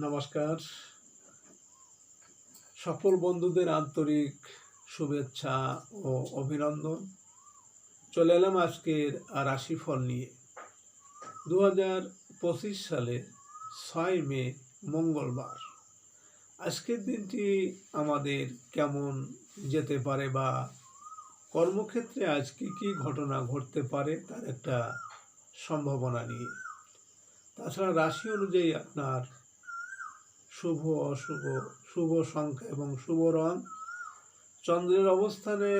নমস্কার। সকল বন্ধুদের আন্তরিক শুভেচ্ছা ও অভিনন্দন। চলে এলাম আজকের রাশিফল নিয়ে। 2025 সালে 6 মে মঙ্গলবার। আজকের দিনটি আমাদের কেমন যেতে পারে বা কর্মক্ষেত্রে আজকে কি ঘটনা ঘটতে পারে তার একটা সম্ভাবনা নিয়ে। তাছাড়া রাশি অনুযায়ী আপনার শুভ অশুভ, শুভ সংখ্যা এবং শুভ রং, চন্দ্রের অবস্থানে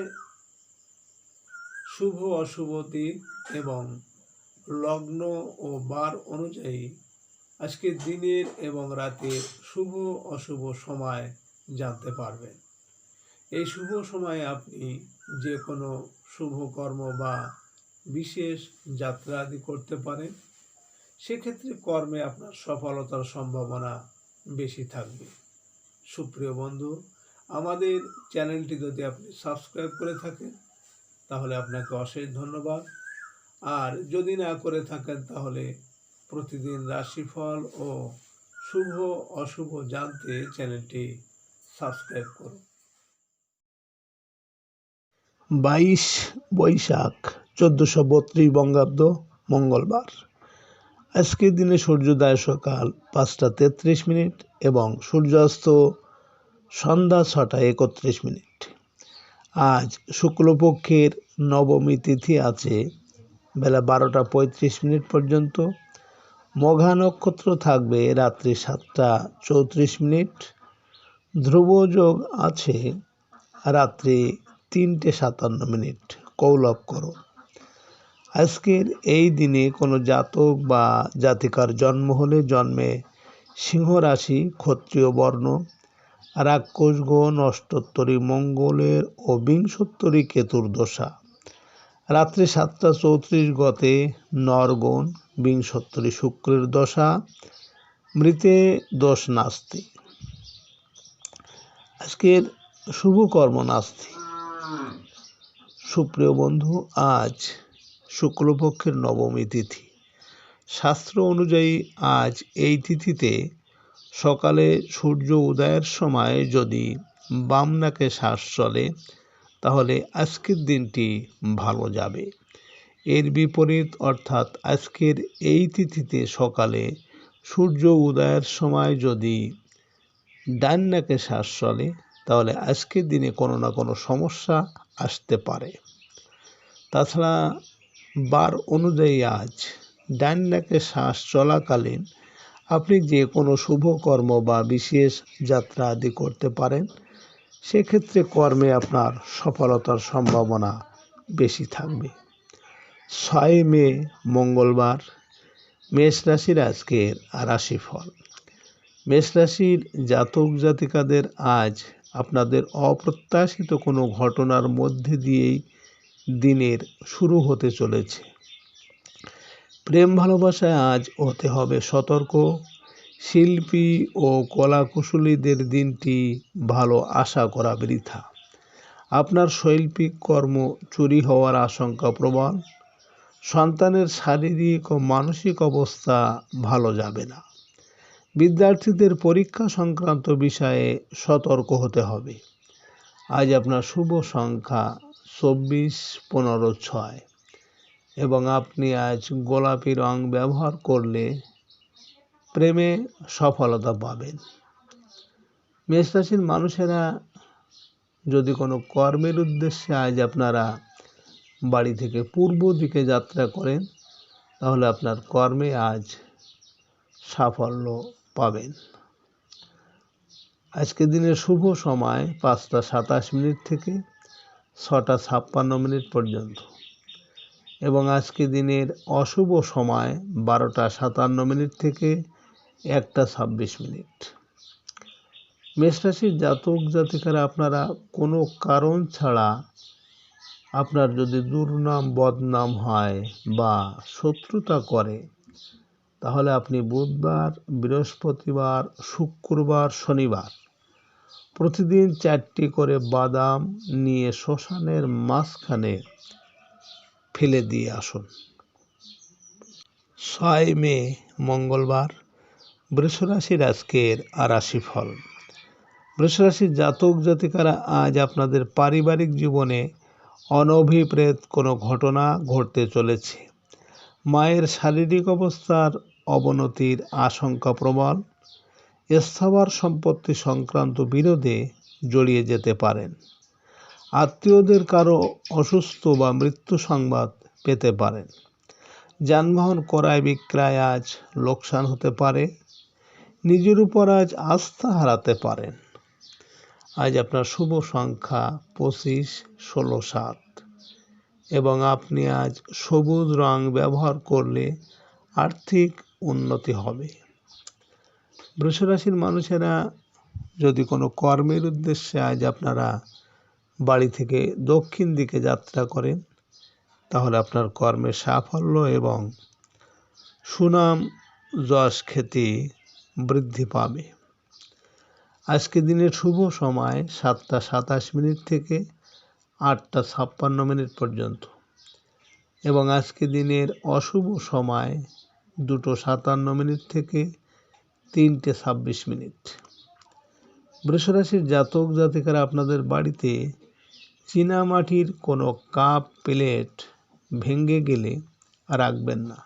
শুভ অশুভ দিক এবং লগ্ন ও বার অনুযায়ী আজকের দিনের এবং রাতের শুভ অশুভ সময় জানতে পারবেন। এই শুভ সময়ে আপনি যে কোনো শুভ কর্ম বা বিশেষ যাত্রা আদি করতে পারেন। সেক্ষেত্রে কর্মে আপনার সফলতার সম্ভাবনা বেশি থাকবে। সুপ্রিয় বন্ধু, আমাদের চ্যানেলটি যদি আপনি সাবস্ক্রাইব করে থাকেন তাহলে আপনাকে অশেষ ধন্যবাদ। আর যদি না করে থাকেন তাহলে প্রতিদিন রাশিফল ও শুভ অশুভ জানতে চ্যানেলটি সাবস্ক্রাইব করুন। 22 বৈশাখ 1432 বঙ্গাব্দ মঙ্গলবার। আজকের দিনে সূর্যোদয় সকাল 5টা 33 এবং সূর্যাস্ত সন্ধ্যা 6টা 31। আজ শুক্লপক্ষের নবমী তিথি আছে বেলা 12টা 35 পর্যন্ত। মঘা নক্ষত্র থাকবে রাত্রি 7টা 34। ধ্রুবযোগ আছে রাত্রি 3টে 57। কৌলব করো। আজকের এই দিনে কোনো জাতক বা জাতিকার জন্ম হলে জন্মে সিংহ রাশি, ক্ষত্রিয় বর্ণ, রাক্ষস গণ, অষ্টোত্তরী মঙ্গলের ও বিংশোত্তরী কেতুর দশা। রাত্রি 7টা 34 গতে নরগণ, বিংশোত্তরী শুক্রের দশা। মৃতে দোষ নাস্তি। আজকের শুভ কর্ম নাস্তি। সুপ্রিয় বন্ধু, আজ শুক্লপক্ষের নবমী তিথি। শাস্ত্র অনুযায়ী আজ এই তিথিতে সকালে সূর্য উদয়ের সময় যদি বাম নাকে শ্বাস চলে তাহলে আজকের দিনটি ভালো যাবে। এর বিপরীত অর্থাৎ আজকের এই তিথিতে সকালে সূর্য উদয়ের সময় যদি ডান নাকে শ্বাস চলে তাহলে আজকের দিনে কোনো না কোনো সমস্যা আসতে পারে। তাছাড়া বার অনুযায়ী আজ ডান নাকে শ্বাস চলাকালীন আপনি যে কোনো শুভ কর্ম বা বিশেষ যাত্রা আদি করতে পারেন। সেক্ষেত্রে কর্মে আপনার সফলতার সম্ভাবনা বেশি থাকবে। 6 মে মঙ্গলবার। মেষ রাশির আজকের রাশিফল। মেষ রাশির জাতক জাতিকাদের আজ আপনাদের অপ্রত্যাশিত কোনো ঘটনার মধ্যে দিয়েই দিনের শুরু হতে চলেছে। প্রেম ভালোবাসায় আজ হতে হবে সতর্ক। শিল্পী ও কলাকুশলীদের দিনটি ভালো আশা করা বৃথা। আপনার শৈল্পিক কর্ম চুরি হওয়ার আশঙ্কা প্রবল। সন্তানের শারীরিক ও মানসিক অবস্থা ভালো যাবে না। বিদ্যার্থীদের পরীক্ষা সংক্রান্ত বিষয়ে সতর্ক হতে হবে। আজ আপনার শুভ সংখ্যা 24, 15, 6 এবং আপনি আজ গোলাপি রং ব্যবহার করলে প্রেমে সফলতা পাবেন। মেষ রাশির মানুষেরা যদি কোনো কর্মের উদ্দেশ্যে আজ আপনারা বাড়ি থেকে পূর্ব দিকে যাত্রা করেন তাহলে আপনার কর্মে আজ সাফল্য পাবেন। আজকের দিনের শুভ সময় 5টা 27 থেকে 6টা 56 পর্যন্ত এবং আজকে দিনের অশুভ সময় 12টা 57 থেকে 1টা 26। মেষ রাশির জাতক জাতিকারা আপনারা কোনো কারণ ছাড়া আপনার যদি দুর্নাম বদনাম হয় বা শত্রুতা করে তাহলে আপনি বুধবার, বৃহস্পতিবার, শুক্রবার, শনিবার প্রতিদিন 4টি করে বাদাম নিয়ে শ্মশানের মাঝখানে ফেলে দিয়ে আসুন। 6 মে মঙ্গলবার। বৃষরাশির আজকের রাশিফল। বৃষরাশির জাতক জাতিকারা আজ আপনাদের পারিবারিক জীবনে অনভিপ্রেত কোনো ঘটনা ঘটতে চলেছে। মায়ের শারীরিক অবস্থার অবনতির আশঙ্কা প্রবল। স্থাবর সম্পত্তি সংক্রান্ত বিরোধে জড়িয়ে যেতে পারেন। আত্মীয়দের কারো অসুস্থ বা মৃত্যু সংবাদ পেতে পারেন। যানবাহন ক্রয় বিক্রয় আজ লোকসান হতে পারে। নিজের উপর আজ আস্থা হারাতে পারেন। আজ আপনার শুভ সংখ্যা 25, 16, 7 এবং আপনি আজ সবুজ রং ব্যবহার করলে আর্থিক উন্নতি হবে। বৃষরাশির মানুষেরা যদি কোনো কর্মের উদ্দেশ্যে আজ আপনারা বাড়ি থেকে দক্ষিণ দিকে যাত্রা করেন, তাহলে আপনার কর্মের সাফল্য এবং সুনাম যশ খ্যাতি বৃদ্ধি পাবে। আজকে দিনের শুভ সময় 7টা 27 মিনিট থেকে 8টা 56 মিনিট পর্যন্ত এবং আজকে দিনের অশুভ সময় 2টো 57 মিনিট থেকে 3টে 26 মিনিট। বৃষরাশির জাতক জাতিকারা আপনাদের বাড়িতে চীনামাটির কোনো কাপ প্লেট ভেঙে গেলে রাখবেন না,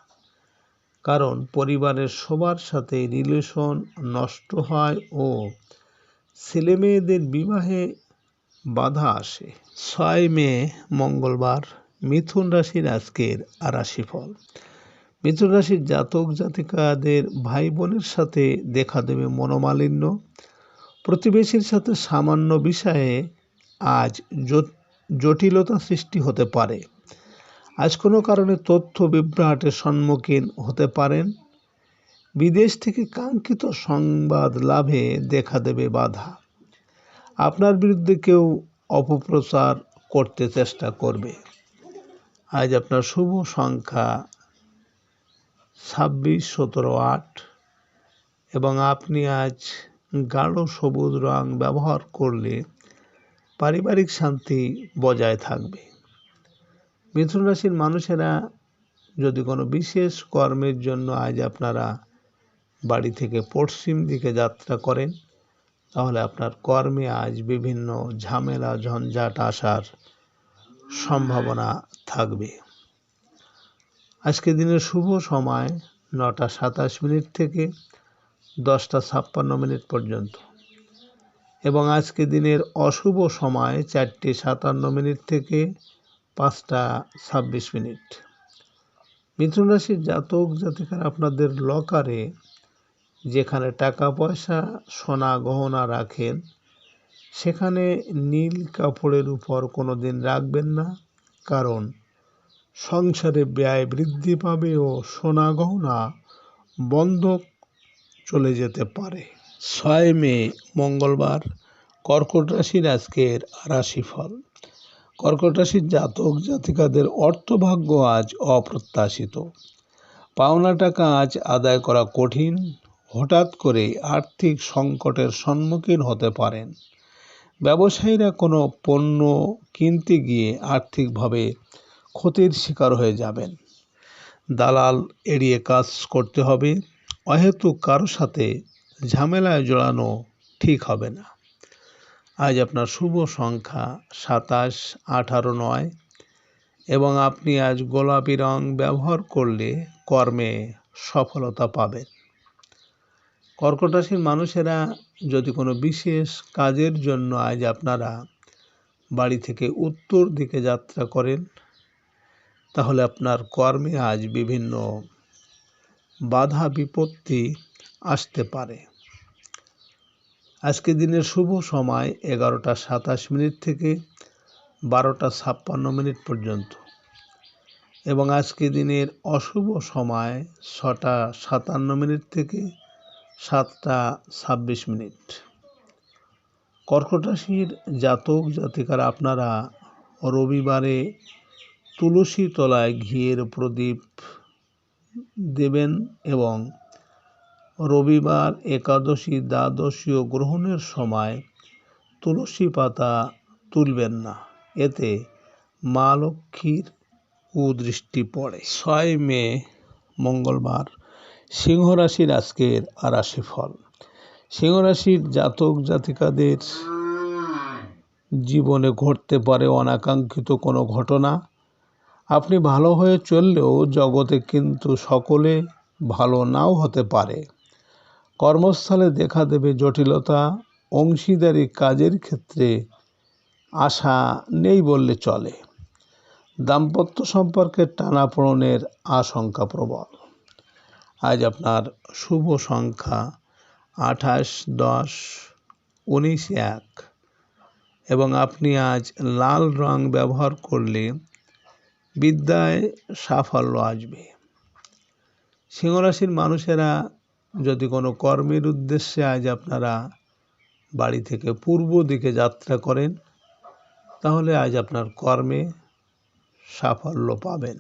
কারণ পরিবারের সবার সাথে রিলেশন নষ্ট হয় ও ছেলেমেয়েদের বিবাহে বাধা আসে। 6 মে মঙ্গলবার মিথুন রাশির আজকের রাশিফল। মিথুন রাশির জাতক জাতিকাদের ভাই বোনের সাথে দেখা দেবে মনোমালিন্য। প্রতিবেশীর সাথে সামান্য বিষয়ে আজ জটিলতা সৃষ্টি হতে পারে। আজ কোনো কারণে তথ্য বিভ্রাটের সম্মুখীন হতে পারেন। বিদেশ থেকে কাঙ্ক্ষিত সংবাদ লাভে দেখা দেবে বাধা। আপনার বিরুদ্ধে কেউ অপপ্রচার করতে চেষ্টা করবে। আজ আপনার শুভ সংখ্যা 26, 17, 8 এবং আপনি আজ গাঢ় সবুজ রং ব্যবহার করলে পারিবারিক শান্তি বজায় থাকবে। মিথুন রাশির মানুষেরা যদি কোনো বিশেষ কর্মের জন্য আজ আপনারা বাড়ি থেকে পশ্চিম দিকে যাত্রা করেন, তাহলে আপনার কর্মে আজ বিভিন্ন ঝামেলা ঝঞ্ঝাট আসার সম্ভাবনা থাকবে। আজকে দিনের শুভ সময় 9টা 27 মিনিট থেকে 10টা 56 মিনিট পর্যন্ত এবং আজকে দিনের অশুভ সময় 4টে 57 মিনিট থেকে 5টা 26 মিনিট। মিথুন রাশির জাতক জাতিকারা আপনাদের লকারে যেখানে টাকা পয়সা সোনা গহনা রাখেন, সেখানে নীল কাপড়ের উপর কোনো দিন রাখবেন না, কারণ সংসারে ব্যয় বৃদ্ধি পাবে ও সোনা গহনা বন্ধক চলে যেতে পারে। 6 মে মঙ্গলবার কর্কট রাশির আজকের রাশিফল। কর্কট রাশির জাতক জাতিকাদের অর্থভাগ্য আজ অপ্রত্যাশিত। পাওনা টাকা আজ আদায় করা কঠিন। হঠাৎ করে আর্থিক সংকটের সম্মুখীন হতে পারেন। ব্যবসায়ীরা কোনো পণ্য কিনতে গিয়ে আর্থিকভাবে ক্ষতির শিকার হয়ে যাবেন। দালাল এড়িয়ে কাজ করতে হবে। অহেতুক কারো সাথে ঝামেলায় জড়ানো ঠিক হবে না। আজ আপনার শুভ সংখ্যা 27, 18, 9 এবং আপনি আজ গোলাপি রং ব্যবহার করলে কর্মে সফলতা পাবেন। কর্কট রাশির মানুষেরা যদি কোনো বিশেষ কাজের জন্য আজ আপনারা বাড়ি থেকে উত্তর দিকে যাত্রা করেন, তাহলে আপনার কর্মে আজ বিভিন্ন বাধা বিপত্তি আসতে পারে। আজকে দিনের শুভ সময় 11টা 27 মিনিট থেকে 12টা 56 মিনিট পর্যন্ত এবং আজকে দিনের অশুভ সময় 6টা 57 মিনিট থেকে 7টা 26 মিনিট। কর্কট রাশির জাতক জাতিকারা আপনারা রবিবারে তুলসী তলায় ঘিয়ের প্রদীপ দেবেন এবং রবিবার একাদশী দ্বাদশী ও গ্রহণের সময় তুলসী পাতা তুলবেন না, এতে মা লক্ষ্মীর কুদৃষ্টি পড়ে। 6 মে মঙ্গলবার সিংহ রাশির আজকের রাশিফল। সিংহ রাশির জাতক জাতিকাদের জীবনে ঘটতে পারে অনাকাঙ্ক্ষিত কোনো ঘটনা। আপনি ভালো হয়ে চললেও জগতে কিন্তু সকলে ভালো নাও হতে পারে। কর্মস্থলে দেখা দেবে জটিলতা, অংশীদারি কাজের ক্ষেত্রে আশা নেই বললে চলে। দাম্পত্য সম্পর্কের টানাপোড়েনের আশঙ্কা প্রবল। আজ আপনার শুভ সংখ্যা 28, 10, 19, 1 এবং আপনি আজ লাল রং ব্যবহার করলে বিদ্যায় সাফল্য আসবে। সিংহরাশির মানুষেরা যদি কোনো কর্মের উদ্দেশ্যে আজ আপনারা বাড়ি থেকে পূর্ব দিকে যাত্রা করেন, তাহলে আজ আপনার কর্মে সাফল্য পাবেন।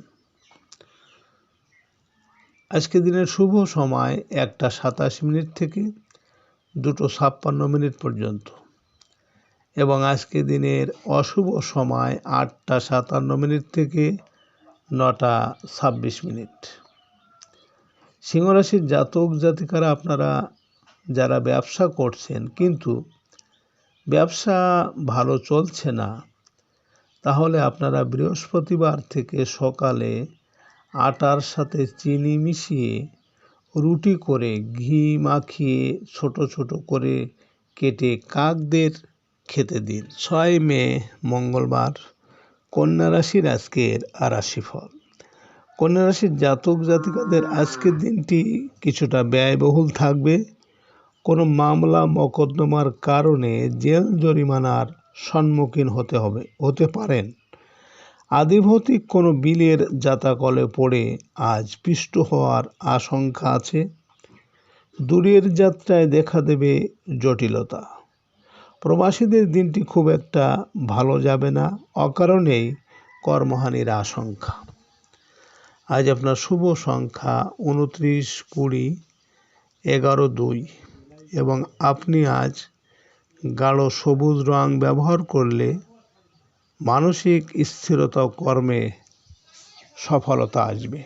আজকে দিনের শুভ সময় 1:27 থেকে 2:56 পর্যন্ত এবং আজকে দিনের অশুভ সময় 8:57 থেকে 9:26। সিংহরাশির জাতক জাতিকারা আপনারা যারা ব্যবসা করছেন কিন্তু ব্যবসা ভালো চলছে না, তাহলে আপনারা বৃহস্পতিবার থেকে সকালে আটার সাথে চিনি মিশিয়ে রুটি করে ঘি মাখিয়ে ছোট ছোট করে কেটে কাকদের খেতে দিন। 6 মে মঙ্গলবার, কন্যা রাশির আজকের রাশিফল। কন্যা রাশির জাতক জাতিকাদের আজকের দিনটি কিছুটা ব্যয়বহুল থাকবে। কোনো মামলা মোকদ্দমার কারণে জেল জরিমানার সম্মুখীন হতে পারেন। আদিভৌতিক কোনো বিলের জাতাকলে পড়ে আজ পিষ্ট হওয়ার আশঙ্কা আছে। দূরের যাত্রায় দেখা দেবে জটিলতা। প্রবাসীদের দিনটি খুব একটা ভালো যাবে না, অকারণেই কর্মহানির আশঙ্কা। আজ আপনার শুভ সংখ্যা 29, 20, 11, 2 এবং আপনি আজ গাঢ় সবুজ রং ব্যবহার করলে মানসিক স্থিরতা ও কর্মে সফলতা আসবে।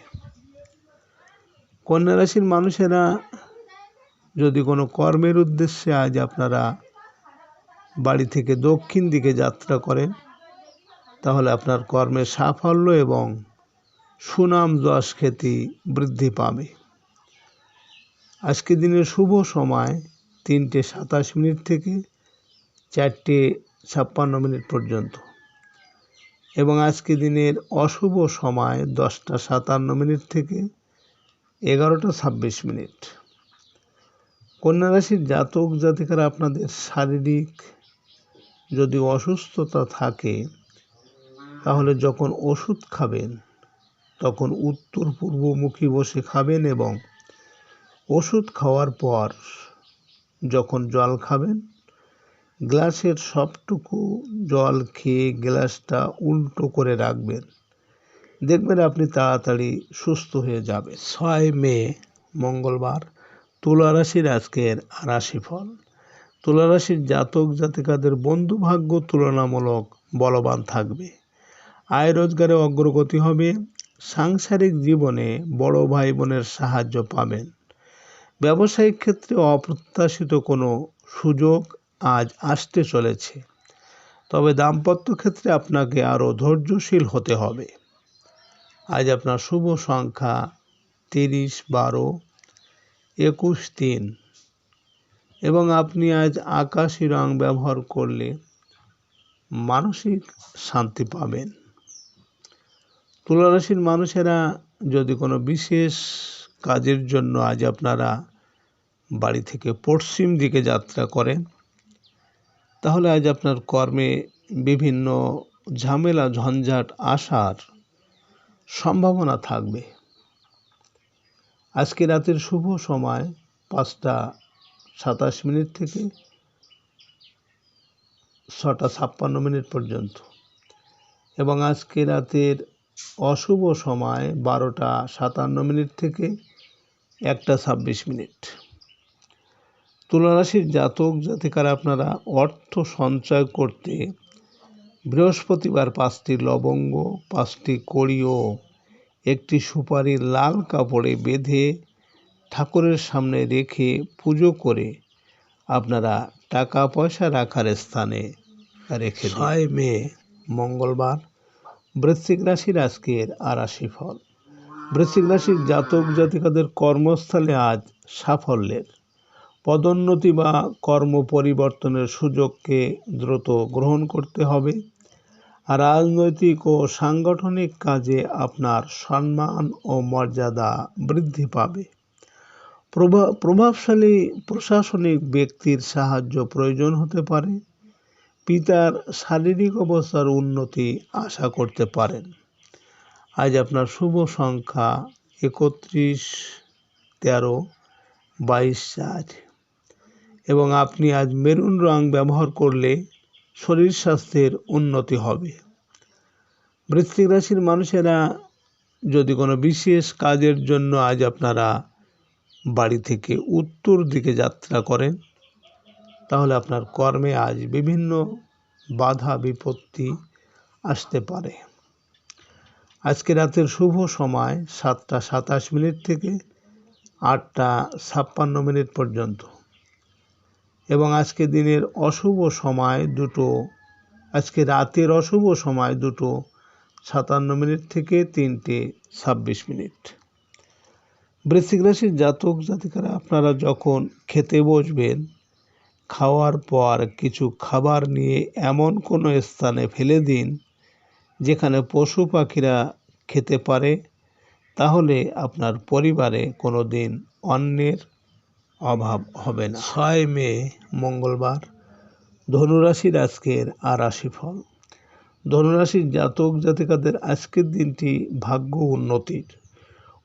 কন্যা রাশির মানুষেরা যদি কোনো কর্মের উদ্দেশ্যে আজ আপনারা বাড়ি থেকে দক্ষিণ দিকে যাত্রা করেন, তাহলে আপনার কর্মের সাফল্য এবং সুনাম যশ খ্যাতি বৃদ্ধি পাবে। আজকে দিনের শুভ সময় 3:27 থেকে 4:56 পর্যন্ত এবং আজকে দিনের অশুভ সময় 10:57 থেকে 11:26। কন্যা রাশির জাতক জাতিকারা আপনাদের শারীরিক যদি অসুস্থতা থাকে, তাহলে যখন ওষুধ খাবেন তখন উত্তর পূর্বমুখী বসে খাবেন এবং ওষুধ খাওয়ার পর যখন জল খাবেন, গ্লাসের সবটুকু জল খেয়ে গ্লাসটা উল্টো করে রাখবেন। দেখবেন আপনি তাড়াতাড়ি সুস্থ হয়ে যাবেন। 6 মে মঙ্গলবার, তুলা রাশির আজকের রাশিফল। তুলা রাশির জাতক জাতিকাদের বন্ধুভাগ্য তুলনামূলক বলবান থাকবে। আয় রোজগারে অগ্রগতি হবে। সাংসারিক জীবনে বড় ভাই বোনের সাহায্য পাবেন। ব্যবসায়িক ক্ষেত্রে অপ্রত্যাশিত কোনো সুযোগ আজ আসতে চলেছে, তবে দাম্পত্য ক্ষেত্রে আপনাকে আরও ধৈর্যশীল হতে হবে। আজ আপনার শুভ সংখ্যা 30, 12, 21, 3 এবং আপনি আজ আকাশি রং ব্যবহার করলে মানসিক শান্তি পাবেন। তুলা রাশির মানুষেরা যদি কোনো বিশেষ কাজের জন্য আজ আপনারা বাড়ি থেকে পশ্চিম দিকে যাত্রা করেন, তাহলে আজ আপনার কর্মে বিভিন্ন ঝামেলা ঝঞ্ঝাট আসার সম্ভাবনা থাকবে। আজকে রাতের শুভ সময় 5:27 থেকে 6:56 পর্যন্ত এবং আজকে রাতের অশুভ সময় 12:57 থেকে 1:26। তুলা রাশির জাতক জাতিকারা আপনারা অর্থ সঞ্চয় করতে বৃহস্পতিবার 5টি লবঙ্গ, 5টি কড়ি ও একটি সুপারি লাল কাপড়ে বেঁধে ঠাকুরের সামনে রেখে পুজো করে আপনারা টাকা পয়সা রাখার স্থানে রেখে দিন। 6 মে মঙ্গলবার বৃশ্চিক রাশির আজকের আর রাশিফল। বৃশ্চিক রাশির জাতক জাতিকাদের কর্মস্থলে আজ সাফল্যের, পদোন্নতি বা কর্ম পরিবর্তনের সুযোগকে দ্রুত গ্রহণ করতে হবে। আর রাজনৈতিক ও সাংগঠনিক কাজে আপনার সম্মান ও মর্যাদা বৃদ্ধি পাবে। প্রভাবশালী প্রশাসনিক ব্যক্তির সাহায্য প্রয়োজন হতে পারে। পিতার শারীরিক অবস্থার উন্নতি আশা করতে পারেন। আজ আপনার শুভ সংখ্যা 31, 13, 22, 4 এবং আপনি আজ মেরুন রং ব্যবহার করলে শরীর স্বাস্থ্যের উন্নতি হবে। বৃশ্চিক রাশির মানুষেরা যদি কোনো বিশেষ কাজের জন্য আজ আপনারা বাড়ি থেকে উত্তর দিকে যাত্রা করেন, তাহলে আপনার কর্মে আজ বিভিন্ন বাধা বিপত্তি আসতে পারে। আজকে রাতের শুভ সময় 7টা 27 মিনিট থেকে 8টা 56 মিনিট পর্যন্ত এবং আজকে দিনের অশুভ সময় আজকে রাতের অশুভ সময় 2টো 57 মিনিট থেকে 3টে 26 মিনিট। বৃশ্চিক রাশির জাতক জাতিকারা আপনারা যখন খেতে বসবেন, খাওয়ার পর কিছু খাবার নিয়ে এমন কোনো স্থানে ফেলে দিন যেখানে পশু পাখিরা খেতে পারে, তাহলে আপনার পরিবারে কোনো দিন অন্নের অভাব হবে না। 6 মে মঙ্গলবার ধনুরাশির আজকের আর রাশিফল। ধনুরাশির জাতক জাতিকাদের আজকের দিনটি ভাগ্য উন্নতির,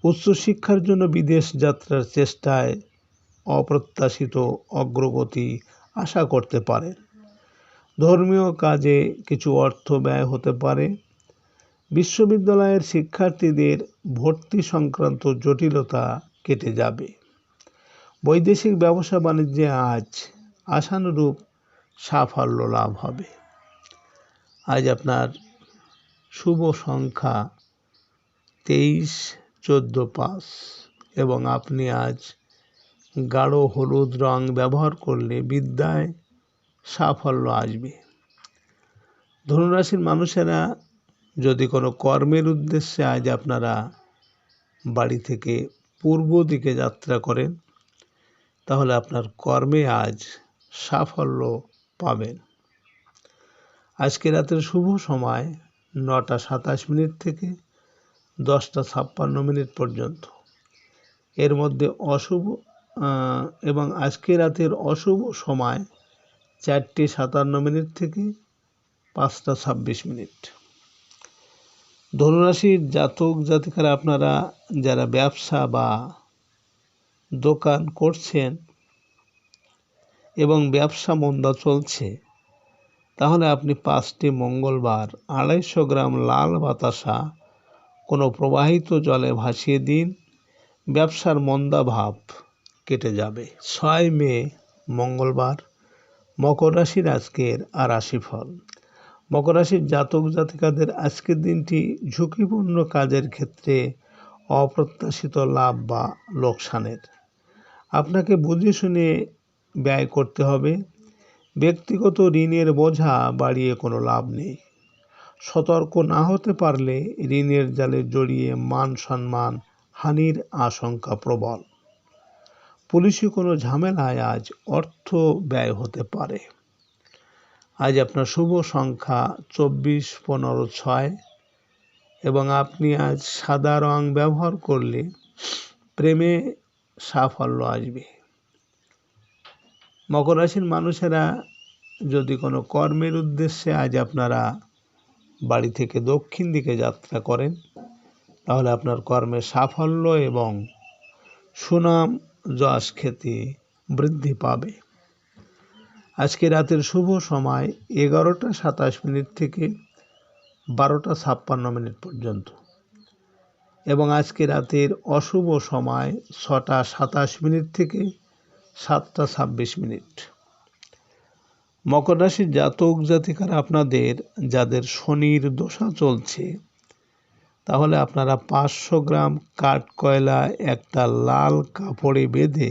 উচ্চশিক্ষার জন্য বিদেশ যাত্রার চেষ্টায় অপ্রত্যাশিত অগ্রগতি আশা করতে পারেন। ধর্মীয় কাজে কিছু অর্থ ব্যয় হতে পারে। বিশ্ববিদ্যালয়ের শিক্ষার্থীদের ভর্তি সংক্রান্ত জটিলতা কেটে যাবে। বৈদেশিক ব্যবসা বাণিজ্যে আজ আশানুরূপ সাফল্য লাভ হবে। আজ আপনার শুভ সংখ্যা 23, 14, 5 এবং আপনি আজ গাঢ় হলুদ রং ব্যবহার করলে বিদ্যায় সাফল্য আসবে। ধনুরাশির মানুষেরা যদি কোনো কর্মের উদ্দেশ্যে আজ আপনারা বাড়ি থেকে পূর্ব দিকে যাত্রা করেন, তাহলে আপনার কর্মে আজ সাফল্য পাবেন। আজকে রাতের শুভ সময় 9টা 27 মিনিট থেকে 10টা 56 মিনিট পর্যন্ত। এর মধ্যে এবং আজকে রাতের অশুভ সময় 4টে 57 মিনিট থেকে 5টা 26 মিনিট। ধনুরাশির জাতক জাতিকারা আপনারা যারা ব্যবসা বা দোকান করছেন এবং ব্যবসা মন্দা চলছে, তাহলে আপনি 5টি মঙ্গলবার 250 গ্রাম লাল বাতাসা কোনো প্রবাহিত জলে ভাসিয়ে দিন, ব্যবসার মন্দা ভাব কেটে যাবে। 6 মে মঙ্গলবার মকর রাশির আজকের আর রাশিফল। মকর রাশির জাতক জাতিকাদের আজকের দিনটি ঝুঁকিপূর্ণ কাজের ক্ষেত্রে অপ্রত্যাশিত লাভ বা লোকসানের। আপনাকে বুঝে শুনে ব্যয় করতে হবে। ব্যক্তিগত ঋণের বোঝা বাড়িয়ে কোনো লাভ নেই। সতর্ক না হতে পারলে ঋণের জালে জড়িয়ে মান সম্মান হানির আশঙ্কা প্রবল। পুলিশি কোনো ঝামেলায় আজ অর্থ ব্যয় হতে পারে। আজ আপনার শুভ সংখ্যা 24, 15, 6 এবং আপনি আজ সাদা রং ব্যবহার করলে প্রেমে সাফল্য আসবে। মকর রাশির মানুষেরা যদি কোনো কর্মের উদ্দেশ্যে আজ আপনারা বাড়ি থেকে দক্ষিণ দিকে যাত্রা করেন, তাহলে আপনার কর্মে সাফল্য এবং সুনাম যশ খ্যাতি বৃদ্ধি পাবে। আজকে রাতের শুভ সময় 11টা 27 মিনিট থেকে 12টা 56 মিনিট পর্যন্ত এবং আজকে রাতের অশুভ সময় 6টা 27 মিনিট থেকে 7টা 26 মিনিট। মকর রাশির জাতক জাতিকারা আপনাদের যাদের শনির দশা চলছে তাহলে আপনারা 500 গ্রাম কাঠকয়লা একটা লাল কাপড়ে বেঁধে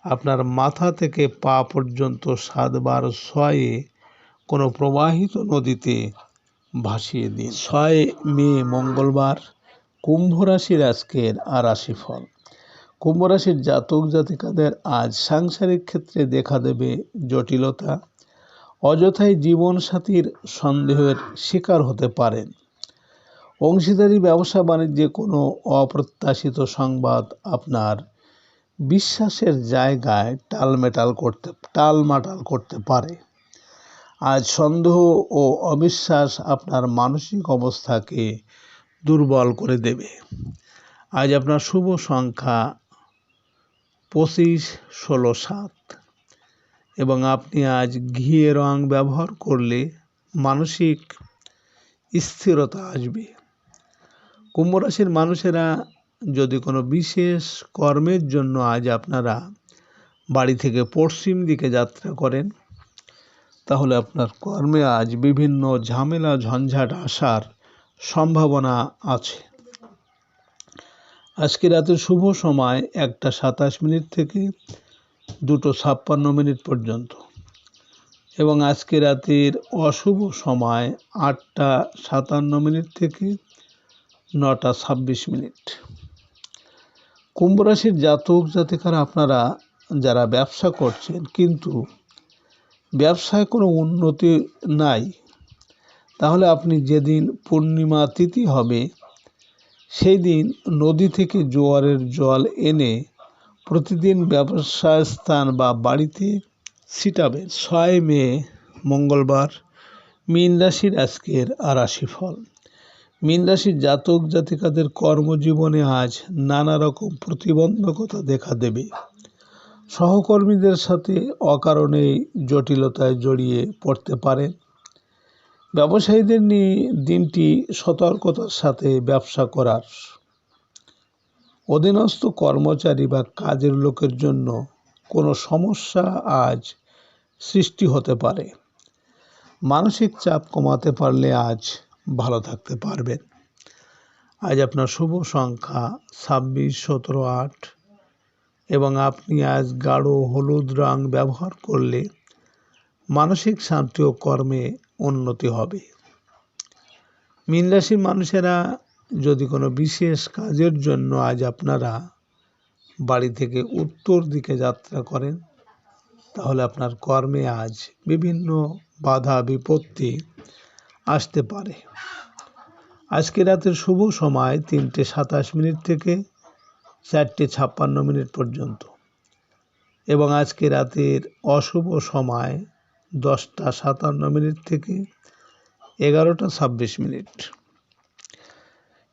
আপনার মাথা থেকে পা পর্যন্ত 7 বার 6 কোনো প্রবাহিত নদীতে ভাসিয়ে দিন। 6 মে মঙ্গলবার, কুম্ভ রাশির আজকের রাশিফল। কুম্ভ রাশির জাতক জাতিকাদের আজ সাংসারিক ক্ষেত্রে দেখা দেবে জটিলতা। অযথাই জীবনসাথীর সন্দেহের শিকার হতে পারেন। অংশীদারি ব্যবসা বাণিজ্যে কোনো অপ্রত্যাশিত সংবাদ আপনার বিশ্বাসের জায়গায় টালমাটাল করতে পারে। আজ সন্দেহ ও অবিশ্বাস আপনার মানসিক অবস্থাকে দুর্বল করে দেবে। আজ আপনার শুভ সংখ্যা 25, 16, 7 এবং আপনি আজ ঘিয়ে রং ব্যবহার করলে মানসিক স্থিরতা আসবে। কুম্ভ রাশির মানুষেরা যদি কোনো বিশেষ কর্মের জন্য আজ আপনারা বাড়ি থেকে পশ্চিম দিকে যাত্রা করেন, তাহলে আপনার কর্মে আজ বিভিন্ন ঝামেলা ঝঞ্ঝাট আসার সম্ভাবনা আছে। আজকে রাতের শুভ সময় 1:27 থেকে 2:56 পর্যন্ত এবং আজকে রাতের অশুভ সময় 8:57 থেকে 9:26। কুম্ভ রাশির জাতক জাতিকারা আপনারা যারা ব্যবসা করছেন কিন্তু ব্যবসায় কোনো উন্নতি নাই, তাহলে আপনি যেদিন পূর্ণিমা তিথি হবে সেই দিন নদী থেকে জোয়ারের জল এনে প্রতিদিন ব্যবসায় স্থান বা বাড়িতে ছিটাবেন। 6 মে মঙ্গলবার, মীন রাশির আজকের রাশিফল। মীন রাশির জাতক জাতিকাদের কর্মজীবনে আজ নানা রকম প্রতিবন্ধকতা দেখা দেবে। সহকর্মীদের সাথে অকারণেই জটিলতায় জড়িয়ে পড়তে পারেন। ব্যবসায়ীদের নিয়ে দিনটি সতর্কতার সাথে ব্যবসা করার। অধীনস্থ কর্মচারী বা কাজের লোকের জন্য কোনো সমস্যা আজ সৃষ্টি হতে পারে। মানসিক চাপ কমাতে পারলে আজ ভালো থাকতে পারবেন। আজ আপনার শুভ সংখ্যা 26, 17, 8 এবং আপনি আজ গাঢ় হলুদ রং ব্যবহার করলে মানসিক শান্তি ও কর্মে উন্নতি হবে। মীন রাশির মানুষেরা যদি কোনো বিশেষ কাজের জন্য আজ আপনারা বাড়ি থেকে উত্তর দিকে যাত্রা করেন, তাহলে আপনার কর্মে আজ বিভিন্ন বাধা বিপত্তি আসতে পারে। আজকে রাতের শুভ সময় 3:27 থেকে 4:56 পর্যন্ত এবং আজকে রাতের অশুভ সময় 10:57 থেকে 11:26।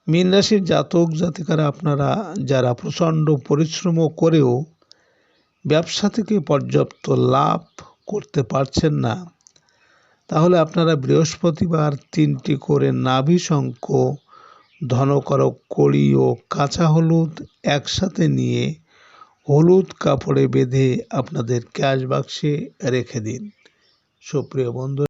মীন রাশির জাতক জাতিকারা আপনারা যারা প্রচণ্ড পরিশ্রম করেও ব্যবসা থেকে পর্যাপ্ত লাভ করতে পারছেন না, তাহলে আপনারা বৃহস্পতিবার 3টি করে নাভি শঙ্খ, ধনকরক কড়ি ও কাঁচা হলুদ একসাথে নিয়ে হলুদ কাপড়ে বেঁধে আপনাদের ক্যাশ বাক্সে রেখে দিন। সুপ্রিয় বন্ধু,